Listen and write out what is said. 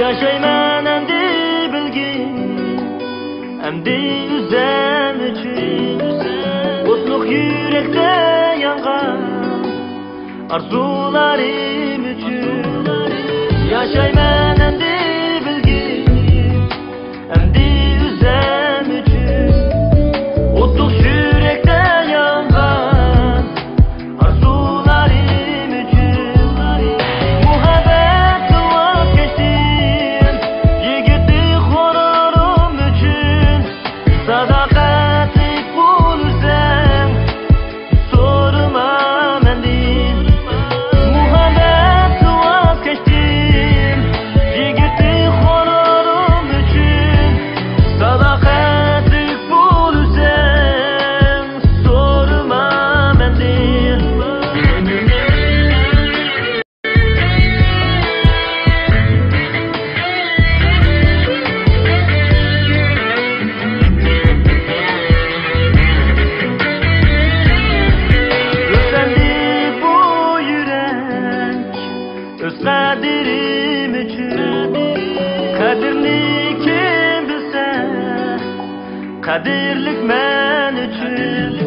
Yaşayman endi bilgin, endi yüzem üçün. Osluq yürekte yangan arzularım üçün. Yaşayman endi bilgin, endi yüzem üçün. Osluq yürekte yangan arzularım üçün. Muhabbet vazgeçtim, yigitlik horarım üçün. Sadakatlik bulursan sorma mendin. Muhabbet vazgeçtim, yigitlik horarım üçün. Sadakatlik bulursan sorma mendin. Özendi bu yürek öz kaderim üçün. Kadirni kim bilse, kadirlik men üçün.